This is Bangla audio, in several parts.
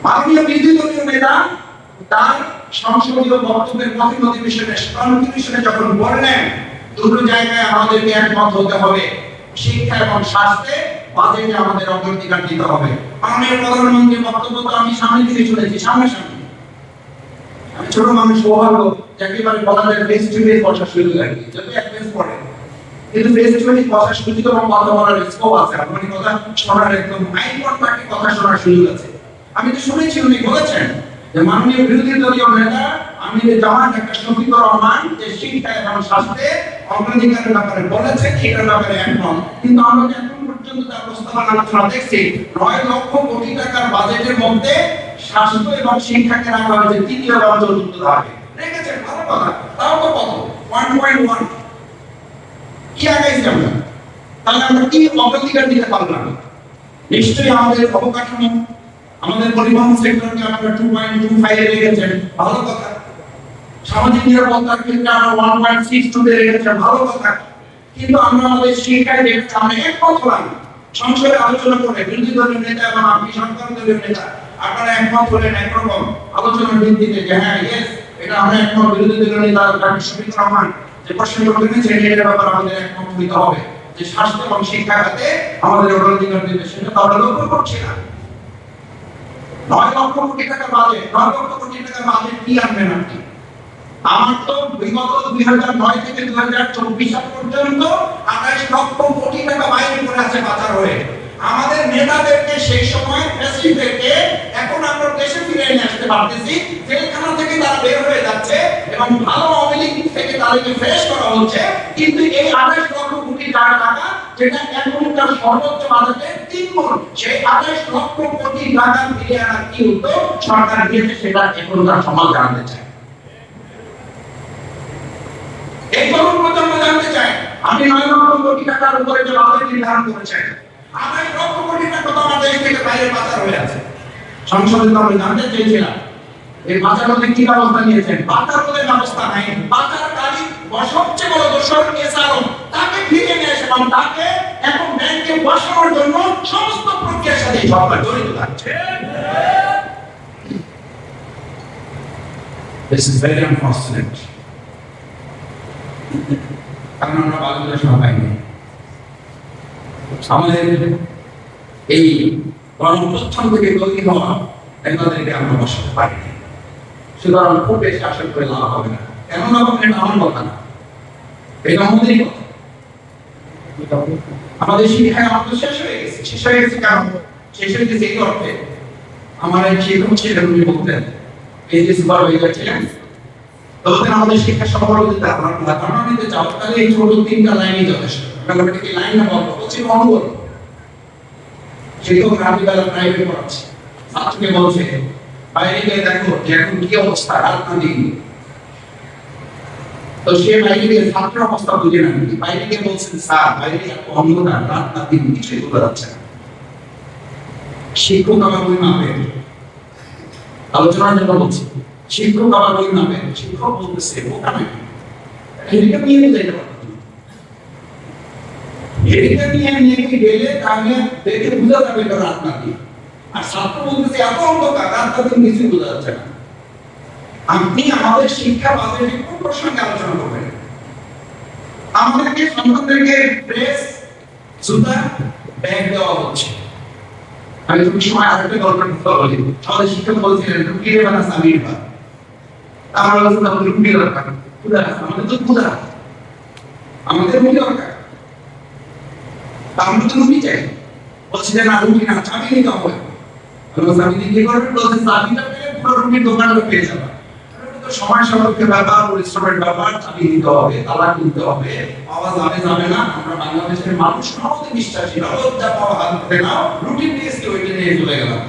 মাননীয় বিরোধী দলীয় নেতা তার সংসদীয় বক্তব্যের প্রথম অধিবেশনে কনক্লুশনে যখন বললেন দুটো জায়গায় আমাদেরকে একমত হতে হবে, শিক্ষা এবং স্বাস্থ্যে বাজেটে আমাদের অগ্রাধিকার দিতে হবে। মাননীয় প্রধানমন্ত্রীর বক্তব্য তো আমি সামনে থেকে শুনেছি, সামনাসামনি। আমি ছোট মানুষ, সৌভাগ্য একেবারে বলা যায় ফেস টু ফেস বসা সুযোগ আর কি, যদি এক ফেস পড়ে কিন্তু ফেস টু ফেস বসার সুযোগ এবং কথা বলার স্কোপ আছে, আপনি কথা শোনার একদম আইনগত কথা শোনার সুযোগ আছে। আমি তো শুনেছি উনি বলেছেন যে মাননীয় বিরোধী দলীয় নেতা আমির জামাত একটা শফিকুর রহমান যে শিক্ষা এবং স্বাস্থ্যে অগ্রাধিকারের ব্যাপারে বলেছেন, এটার ব্যাপারে একমত। কিন্তু আমরা এখন পর্যন্ত তার প্রস্তাবনা আলোচনা দেখছি 9 লক্ষ কোটি টাকার বাজেটের মধ্যে স্বাস্থ্য এবং শিক্ষাকে রাখা হয়েছে তৃতীয় এবং চতুর্থ ধাপে রেখেছেন। ভালো কথা, তাও তো কত 1.1 কি আগাইছি আমরা, তাহলে আমরা কি অগ্রাধিকার দিতে পারলাম? নিশ্চয়ই আমাদের অবকাঠামো, আমাদের পরিবহন সেক্টরকে আমরা 2.25 এ রেখেছেন, ভালো কথা। সামাজিক নিরাপত্তার ক্ষেত্রে আমরা 1.62 তে রেখেছেন, ভালো কথা। কিন্তু আমরা আমাদের শিক্ষায় যেটা আমরা একমত হলাম, সংসদে আলোচনা করে বিরোধী দলীয় নেতা এবং আপনি সরকার দলীয় নেতা আপনারা একমত হলেন একরকম আলোচনার ভিত্তিতে যে হ্যাঁ ইয়েস এটা আমরা একমত। বিরোধী দলীয় নেতা ডক্টর শফিকুর রহমান যে প্রশ্নটা করেছেন এটার ব্যাপারে আমাদের একমত হইতে হবে যে স্বাস্থ্য এবং শিক্ষা খাতে আমাদের অগ্রাধিকার দিতে, সেটা তো আমরা লক্ষ্য করছি না। 9 লক্ষ কোটি টাকা বাজেট, 9 লক্ষ কোটি টাকা বাজেট কি আনবেন আপনি? আমার তো বিগত 2009 থেকে 2024 সাল পর্যন্ত 28 লক্ষ কোটি টাকা বাইরে পড়ে আছে পাচার হয়ে। আমাদের নেতাদেরকে সেই সময় প্রেসিডেন্টকে এখন আমরা দেশে ফিরে নিয়ে আসতে পারতেছি, জেলখানা থেকে তারা বের হয়ে যাচ্ছে এবং ভালো আওয়ামী লীগ থেকে তাদেরকে ফ্রেশ করা হচ্ছে। কিন্তু এই 28 লক্ষ কোটি টাকা যেটা এখনকার সর্বোচ্চ বাজেটের 3 গুণ, সেই 28 লক্ষ কোটি টাকা ফিরিয়ে আনার কি উদ্যোগ সরকার নিয়েছে সেটা এখনকার সমাজ জানতে চায়। এই তরুণ প্রজন্ম জানতে চায় আপনি 9 লক্ষ কোটি টাকার উপরে যে বাজেট নির্ধারণ করেছেন, 28 লক্ষ কোটি টাকা তো আমাদের দেশ থেকে বাইরে পাচার হয়ে আছে। সংসদে তো আমরা জানতে চেয়েছিলাম এই পাচার রোধে কি ব্যবস্থা নিয়েছেন। পাচার রোধের ব্যবস্থা নাই, পাচারকারী সবচেয়ে বড় দোষর এসআরও তাকে ফিরিয়ে নিয়ে এসে এবং তাকে এখন ব্যাংকে বসানোর জন্য সমস্ত প্রক্রিয়ার সাথে সরকার জড়িত থাকছে। This is very unfortunate. কারণ আমরা বাংলাদেশ সবাই নেই, আমাদের এই গণপ্রস্থান থেকে তৈরি হওয়া এনাদেরকে আমরা বসাতে পারি। সুতরাং খুব বেশি আশা করে লাভ হবে না। কেন লাভ হবে এটা আমার কথা না, এটা আমাদেরই কথা। আমাদের শিক্ষায় আমাদের শেষ হয়ে গেছে। শেষ হয়ে গেছে কারণ শেষ হয়ে গেছে এই অর্থে আমার এক শিক্ষক ছিলেন, উনি বলতেন এই যে সুপারভাইজার ছিলেন তখন আমাদের শিক্ষা সফলতা ধারণা নিতে চাও তাহলে এই ছোট 3টা লাইনই যথেষ্ট। কি লাইন না বলবো হচ্ছে অঙ্গল। শিক্ষক রাত্রিবেলা প্রাইভেট পড়াচ্ছে, ছাত্রকে বলছে বাইরে গিয়ে দেখো যে এখন কি অবস্থা, রাত না দিন। তো সে বাইরে গিয়ে ছাত্র অবস্থা বুঝে না, বাইরে গিয়ে বলছেন স্যার বাইরে এত অন্ধকার, রাত না দিন কিছুই বোঝা যাচ্ছে না। শিক্ষক আমার বই মাপে আলোচনার জন্য বলছি, শিক্ষক আমার বই মাপে শিক্ষক বলতেছে বোকা নাকি এদিকে নিয়ে যেতে পারবে, এদিকে নিয়ে গেলে তাহলে দেখে বোঝা যাবে এটা রাত না দিন। আর ছাত্র বলতেছে এত অন্ধকার, রাত না দিন কিছুই বোঝা যাচ্ছে না। আপনি আমাদের শিক্ষা বাজেটে কোন প্রসঙ্গে আলোচনা করবেন? আমাদেরকে সন্তানদেরকে ড্রেস, জুতা, ব্যাগ দেওয়া হচ্ছে। আমি তুমি সময় আরেকটা গল্পের কথা বলি। আমাদের শিক্ষক বলছিলেন রুটি রে বানা সামির বা আমরা বলছি আমাদের রুটি দরকার, ক্ষুধা আমাদের তো ক্ষুধা, আমাদের রুটি দরকার, আমরা তো রুটি চাই। বলছি যে না রুটি না, চাবি নিতে হবে। চাবি দিয়ে কি করবে? বলছে চাবিটা পেলে পুরো রুটির দোকানটা পেয়ে যাবে। সময় সাপেক্ষের ব্যাপার, পরিশ্রমের ব্যাপার, চাবি নিতে হবে, তালা কিনতে হবে, পাওয়া যাবে না। আমরা বাংলাদেশের মানুষ সহজে বিশ্বাসী, লজ্জা পাওয়া হাত ধরে নাও, রুটিন টেস্ট ওইটা নিয়ে চলে গেলাম।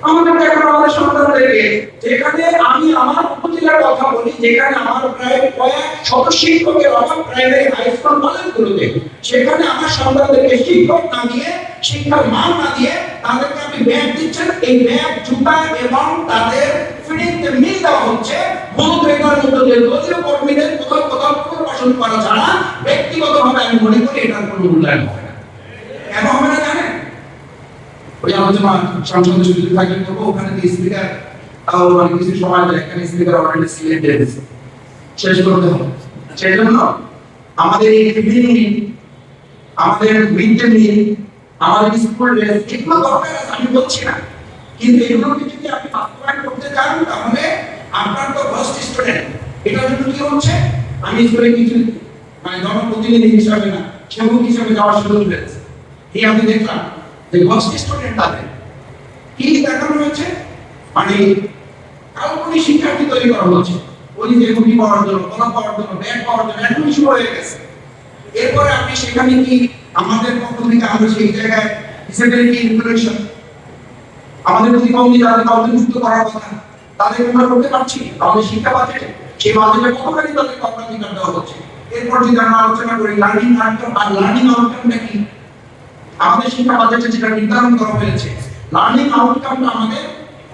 আমাদের এখন আমাদের সন্তানদেরকে যেখানে আমি আমার উপজেলার কথা বলি, যেখানে আমার প্রায় কয়েক শত শিক্ষকের অভাব প্রাইমারি হাই স্কুল কলেজগুলোতে, সেখানে আমার সন্তানদেরকে শিক্ষক না দিয়ে, শিক্ষার মান না দিয়ে তাদেরকে আপনি ব্যাগ দিচ্ছেন। এই ব্যাগ, জুতা এবং তাদের ফিডিংতে মিল দেওয়া হচ্ছে মূলত এটার মধ্যে দিয়ে দলীয় কর্মীদের কোথাও পুনর্বাসন করা ছাড়া ব্যক্তিগতভাবে আমি মনে করি এটার কোনো মূল্যায়ন হবে না। কেন হবে না জানেন? ওই আলোচনা সংসদে সুযোগ থাকলে করবো, ওখানে স্পিকার তাও মানে কিছু সময় দেয়, এখানে স্পিকার অলরেডি সিলেক্ট দিয়ে দিয়েছে, শেষ করতে হবে। সেই জন্য আমাদের এই টিফিন, আমাদের মিড ডে মিল, আমাদের স্কুল ড্রেস, এগুলো দরকার আছে, আমি বলছি না, কিন্তু এগুলোকে যদি আপনি বাস্তবায়ন করতে চান তাহলে আপনার তো ফার্স্ট স্টুডেন্ট, এটার জন্য কি হচ্ছে, আমি স্কুলে কিছু মানে জনপ্রতিনিধি হিসাবে না, সেবক হিসাবে যাওয়ার সুযোগ পেয়েছে। এই আমি দেখলাম যে ফার্স্ট স্টুডেন্ট তাদের কি দেখানো হয়েছে, মানে কাল্পনিক শিক্ষার্থী তৈরি করা হচ্ছে, ওই যে গুটি পাওয়ার জন্য, কলা পাওয়ার জন্য, ব্যাগ পাওয়ার জন্য, এখন শুরু হয়ে গেছে। এরপরে আপনি সেখানে কি আমাদের পক্ষ থেকে আমরা সেই জায়গায় ডিসেবিলিটি ইনক্লুশন, আমাদের প্রতিবন্ধী যাদের অন্তর্ভুক্ত করার কথা, তাদের আমরা করতে পারছি আমাদের শিক্ষা বাজেটে, সেই বাজেটে কতখানি তাদের অগ্রাধিকার দেওয়া হচ্ছে। এরপর যদি আমরা আলোচনা করি লার্নিং আউটকাম, আর লার্নিং আউটকামটা কি, আমাদের শিক্ষা বাজেটে যেটা নির্ধারণ করা হয়েছে, লার্নিং আউটকামটা আমাদের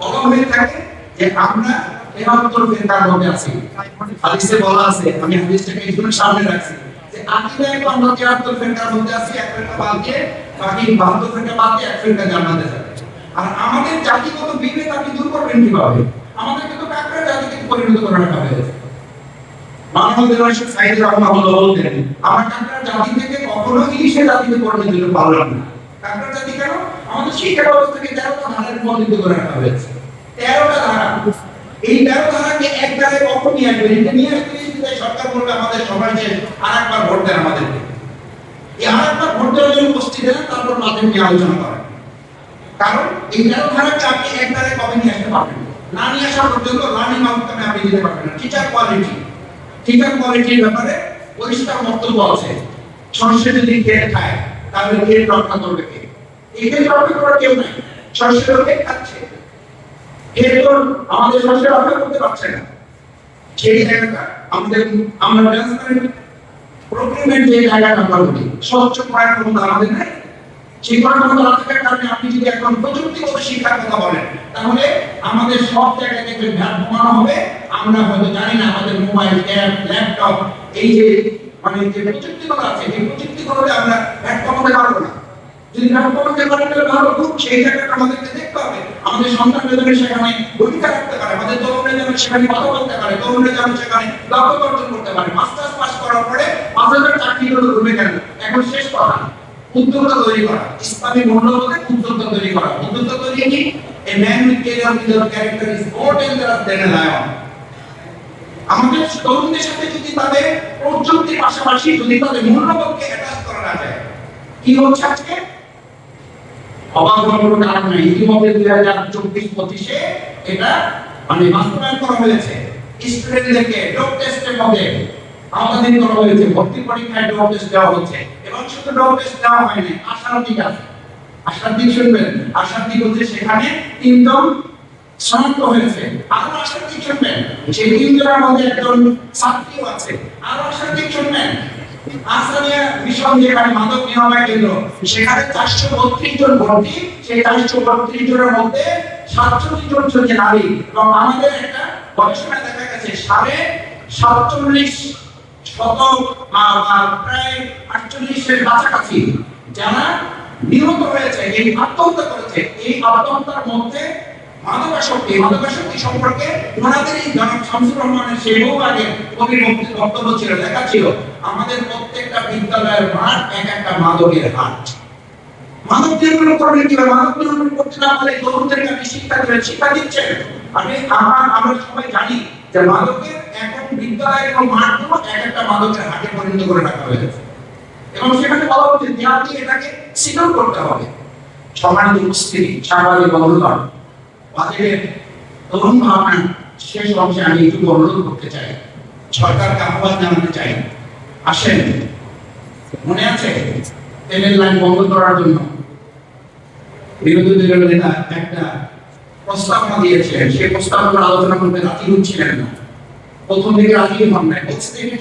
বলা হয়ে থাকে যে আমরা 73 ফেরকার মধ্যে আছি। হাদিসে বলা আছে, আমি হাদিসটাকে একটু সামনে রাখছি, যে আকিদায় তো আমরা 73 ফেরকার মধ্যে আছি, এক ফেরকা বাদ দিয়ে বাকি 72 ফেরকা বাদ দিয়ে এক ফেরকা জান্নাতে যাবে। আর আমাদের জাতিগত বিভেদ আপনি দূর করবেন কিভাবে? আমাদেরকে তো কাকড়া জাতিকে পরিণত করে রাখা হয়েছে। মানব দেবাশিক সাইদ রাহমাহুল্লাহ বলতেন, আমরা কাকড়া জাতি থেকে কখনো ইলিশে জাতিতে পরিণত হতে পারলাম না। কাকড়া জাতি কেন? আমাদের শিক্ষা ব্যবস্থাকে 13টা ধারায় পরিণত করে রাখা হয়েছে। 13টা ধারা, এই 13 ধারাকে এক ধারায় কখন নিয়ে আসবে? এটা নিয়ে আসলে সরকার বলবে আমাদের সমাজে আরেকবার ভোট দেন আমাদেরকে। এই আরেকবার ভোট দেওয়ার জন্য উপস্থিত দেন, তারপর মাধ্যম নিয়ে আলোচনা করেন। কারণ এই 13 ধারাকে আপনি এক ধারায় কবে নিয়ে আসতে পারবেন? না নিয়ে আসা পর্যন্ত লার্নিং আউটকামে আপনি দিতে পারবেন না। টিচার কোয়ালিটির ব্যাপারে পরিষ্কার বক্তব্য আছে। সরষে যদি খেয়ে খায় তাহলে খেয়ে রক্ষা করবে কে? এই খেয়ে রক্ষা করার কেউ নাই, সরষে খেয়ে খাচ্ছে, খেয়ে তো আমাদের সরষে রক্ষা করতে পারছে না। সেই জায়গাটা আমরা ট্রান্সপারেন্ট প্রক্রিয়ামেন্ট যে জায়গাটা আমরা বলি, স্বচ্ছ করার ক্ষমতা আমাদের নাই। সেই করার ক্ষমতা না থাকার কারণে আপনি যদি এখন প্রযুক্তিগত শিক্ষার কথা বলেন, তাহলে আমাদের সব জায়গায় থেকে ভ্যাট কমানো হবে। আমরা হয়তো জানি না আমাদের মোবাইল, ট্যাব, ল্যাপটপ, এই যে মানে যে প্রযুক্তিগুলো আছে, এই প্রযুক্তিগুলোতে আমরা ভ্যাট কমাতে পারবো না। যদি ভ্যাট কমাতে পারি তাহলে ভালো, খুব সেই জায়গাটা আমাদেরকে দেখতে হবে। আমাদের সন্তানরা যেন সেখানে ভূমিকা রাখতে পারে, আমাদের তরুণরা যেন সেখানে কথা বলতে পারে, তরুণরা যেন সেখানে দক্ষতা অর্জন করতে পারে। মাস্টার্স পাস করার পরে 5000 চাকরিগুলো ঘুরবে কেন? এখন শেষ কথা, উদ্যোক্তা তৈরি করা, ইসলামী মূল্যবোধে উদ্যোক্তা তৈরি করা। উদ্যোক্তা তৈরি কি? A man with career without character is more dangerous than a lion. আমাদের তরুণদের সাথে যদি তাদের প্রযুক্তির পাশাপাশি যদি তাদের মূল্যবোধকে অ্যাটাচ করা না যায়, কি হচ্ছে আজকে? অবাক হওয়ার কোনো কারণ নেই। ইতিমধ্যে 2024-25-এ এটা মানে বাস্তবায়ন করা হয়েছে। স্টুডেন্টদেরকে ডপ টেস্টের মধ্যে আওতাধীন করা হয়েছে, ভর্তি পরীক্ষায় ডপ টেস্ট দেওয়া হচ্ছে। এবং শুধু ডপ টেস্ট দেওয়া হয়নি, আশার দিক আছে। আশার দিক শুনবেন, আশার দিক হচ্ছে সেখানে 3 জন শনাক্ত হয়েছে। আরো আশার দিক শুনবেন, সেই 3 জনের মধ্যে একজন ছাত্রীও আছে। আরো আশার দিক শুনবেন, আসামিয়া মিশন যেখানে মাদক নিরাময় কেন্দ্র, সেখানে 432 জন ভর্তি। সেই 432 জনের মধ্যে 47 জন হচ্ছে নারী। এবং আমাদের একটা গবেষণা দেখা গেছে 47% প্রায় 48-এর কাছাকাছি যারা নিহত হয়েছে, এই আত্মহত্যা করেছে, এই আত্মহত্যার মধ্যে মাদকাসক্তি সম্পর্কে ওনাদের এই জনাব শামসুর রহমানের সেই বহু আগে কবির বক্তব্য ছিল, লেখা ছিল, আমাদের প্রত্যেকটা বিদ্যালয়ের মাঠ এক একটা মাদকের হাট। মাদক নির্মূল করবেন কিভাবে? মাদক নির্মূল করতে না পারলে তরুণদেরকে আপনি শিক্ষা দিচ্ছেন। আমরা সবাই জানি যে মাদকের এখন বিদ্যালয়ের এবং মাঠগুলো এক একটা মাদকের হাটে পরিণত করে রাখা হয়েছে। এবং সেখানে বলা হচ্ছে যে আপনি এটাকে সিগন্যাল করতে হবে। সম্মানিত উপস্থিতি, সাংবাদিক বন্ধুগণ, বাজেটের তরুণ ভাবনা শেষ অংশে আমি একটু অনুরোধ করতে চাই, সরকারকে আহ্বান জানাতে চাই, আসেন। মনে আছে তেলের লাইন বন্ধ করার জন্য বিরোধী দলের নেতা একটা প্রস্তাবনা দিয়েছিলেন, সেই প্রস্তাবনা আলোচনা করতে রাজি হচ্ছিলেন না। প্রথম দিকে রাজি হন না,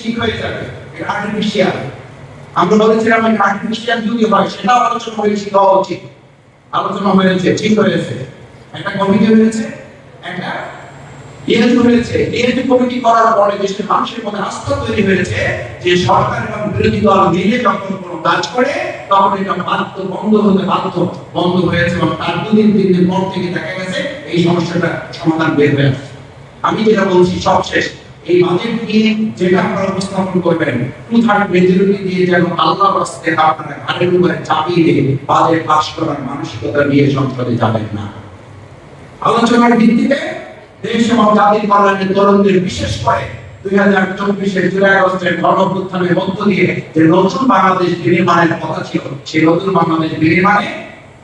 ঠিক হয়ে যাবে, এটা আর্টিফিশিয়াল। আমরা বলেছিলাম আর্টিফিশিয়াল যদি হয় সেটাও আলোচনা হয়েছে, দেওয়া উচিত। আলোচনা হয়েছে, ঠিক হয়েছে, একটা কমিটি হয়েছে, একটা ডিএলজি হয়েছে। ডিএলজি কমিটি করার পরে দেশের মানুষের মধ্যে আস্থা তৈরি হয়েছে যে সরকার এবং বিরোধী দল মিলে যখন কোনো কাজ করে তখন এটা বন্ধ হতে বন্ধ হয়েছে এবং তার 2-3 দিন পর থেকে দেখা গেছে এই সমস্যাটা সমাধান বের হয়ে আসছে। আমি যেটা বলছি সবশেষ, এই বাজেট নিয়ে যেটা আপনারা উপস্থাপন করবেন 2/3 মেজরিটি দিয়ে যেন আল্লাহর রাস্তে আপনারা ঘাড়ের উপরে চাপিয়ে দিয়ে বাজেট পাস করার মানসিকতা নিয়ে সংসদে যাবেন না। আলোচনার ভিত্তিতে দেশ এবং জাতির কল্যাণে তরুণদের বিশেষ করে 2024-এর জুলাই আগস্টের গণঅভ্যুত্থানের মধ্য দিয়ে যে নতুন বাংলাদেশ নির্মাণের কথা ছিল, সেই নতুন বাংলাদেশ নির্মাণে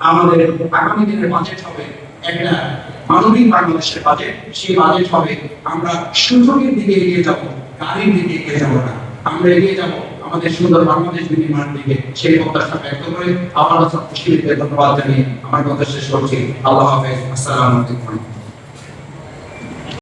আমাদের আগামী দিনের বাজেট হবে একটা মানবিক বাংলাদেশের বাজেট। সেই বাজেট হবে আমরা সুযোগের দিকে এগিয়ে যাব, গাড়ির দিকে এগিয়ে যাব না, আমরা এগিয়ে যাব আমাদের সুন্দর বাংলাদেশ নির্মাণের দিকে। সেই প্রত্যাশা ব্যক্ত করে আমার ধন্যবাদ জানিয়ে আমার কথা শেষ করছি। আল্লাহ হাফেজ। আসসালামু আলাইকুম।